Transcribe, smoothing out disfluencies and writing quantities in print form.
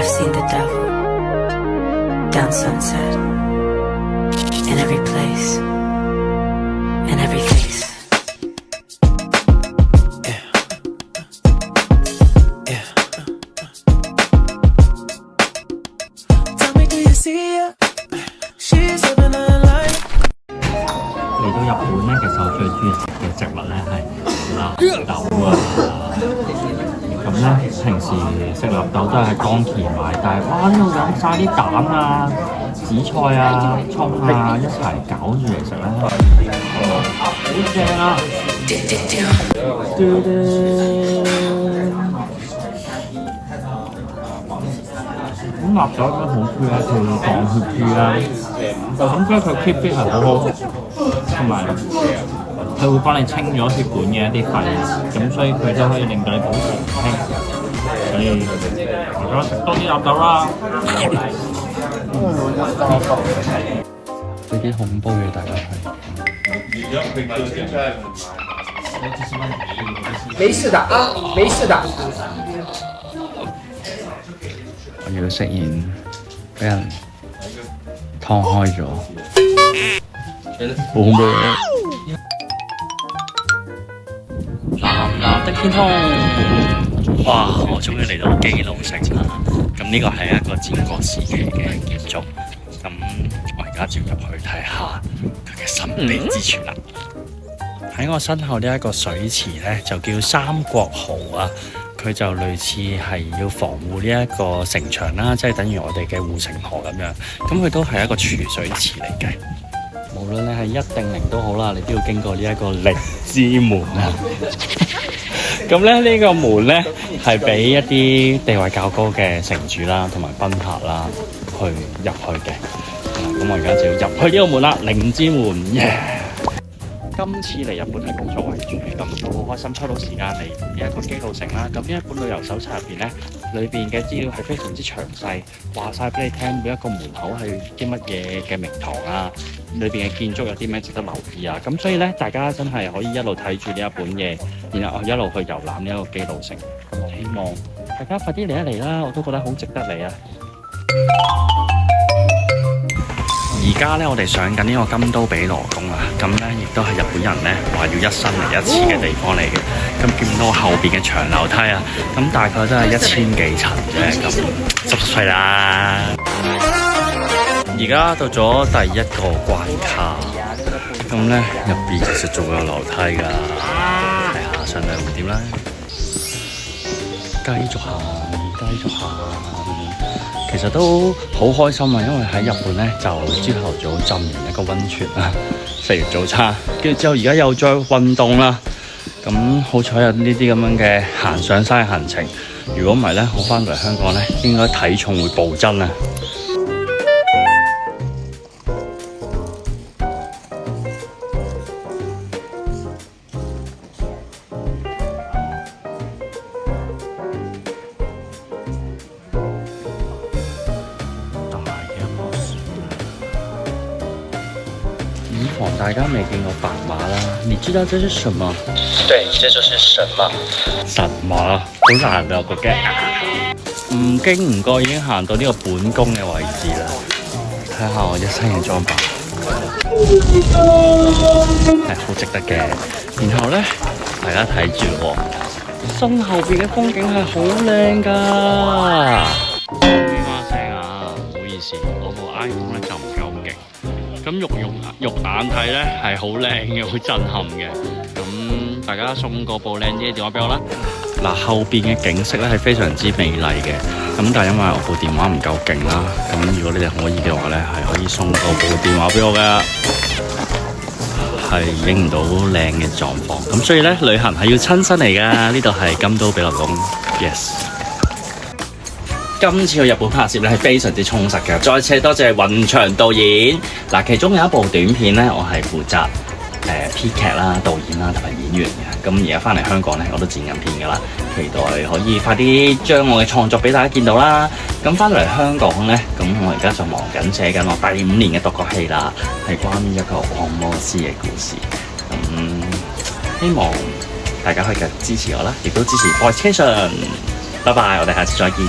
I've seen the devil down sunset in every place, in every face. Tell me, do you see her? She's living her life. 嚟到日本咧，其實我最中意食嘅植物咧係納豆啊。咁咧平時食納豆都係喺江田買，但係哇呢度飲晒啲蛋啊、紫菜啊、葱啊一齊攪住嚟食咧，好正啊！咁納豆咁好豬咧，佢降血豬啦，咁所以佢 keep fit 係好好，同埋佢會幫你清咗血管嘅一啲廢物，咁所以佢都可以令到你保持年輕。所以大家食多啲納豆啦。有幾恐怖嘅大家睇。沒事的啊，沒事的。我要食完俾人劏開咗，好恐怖嘅。藍藍的天空，哇！我終於嚟到基路城啦。咁呢個係一個戰國時期嘅建築。咁我而家就入去睇下佢嘅神秘之處啦。喺我身後呢一個水池咧，就叫三國壕啊。佢就類似係要防護呢一個城牆啦，即係等於我哋嘅護城河咁樣。咁佢都係一個儲水池嚟嘅。無論你係1定0都好啦，你都要經過呢一個力之門啊。咁咧呢個門咧係俾一啲地位較高嘅城主啦，同埋賓客啦去入去嘅。咁我而家就要入去呢個門啦，靈之門，耶！今次嚟日本係工作為主，咁都好開心抽到時間嚟呢一個基路城啦。咁呢一本旅遊手冊入邊咧，裏邊嘅資料係非常之詳細，話晒俾你聽每一個門口係啲乜嘢嘅名堂啊，裏邊嘅建築有啲咩值得留意啊。咁所以咧，大家真係可以一路睇住呢一本嘢，然後一路去遊覽呢一個基路城。希望大家快啲嚟一嚟啦，我都覺得好值得嚟啊！而家咧，我哋上緊呢個金都比羅宮啊，咁咧亦都係日本人咧話要一生嚟一次嘅地方嚟嘅。咁見到後邊嘅長樓梯啊，咁大概都係1000幾層啫，咁濕碎啦。而家到咗第一個關卡，咁咧入邊其實仲有樓梯㗎，睇下上嚟會點咧？繼續行，繼續行。其實都好開心啊，因為喺日本咧就朝頭早浸完一個溫泉啦，食完早餐，跟住之後而家又再運動啦。咁好彩有呢啲咁樣嘅行上山嘅行程，如果唔係咧，我翻到嚟香港咧，應該體重會暴增啊！以防大家未見過白馬啦，你知道這是什麼？對，這就是神馬。神馬好難啊，個嘅。唔經唔覺已經行到呢個本宮嘅位置啦。睇下我一身嘅裝扮，係好值得嘅。然後咧，大家睇住喎，身後邊嘅風景係好靚㗎。咩話聲啊？唔好意思，我部 iPhone 咧就唔夠勁。咁肉眼睇咧係好靚嘅，好震撼嘅。咁大家送個部靚啲嘅電話俾我啦。嗱，後邊嘅景色咧係非常之美麗嘅。咁但係因為我部電話唔夠勁啦，咁如果你哋可以嘅話咧，係可以送個部電話俾我㗎，係影唔到靚嘅狀況。咁所以咧，旅行係要親身嚟㗎。呢度係金都比羅宮 ，yes。今次去日本拍攝咧係非常之充實嘅，再次多謝雲翔導演。嗱，其中有一部短片咧，我係負責編劇啦、導演啦同埋演員嘅。咁而家翻嚟香港咧，我都剪緊片㗎啦，期待可以快啲將我嘅創作俾大家見到啦。咁翻到嚟香港咧，咁我而家就忙緊寫緊我第5年嘅獨角戲啦，係關於一個按摩師嘅故事。咁希望大家可以繼續支持我啦，亦都支持 Boys Station。拜拜，我哋下次再見。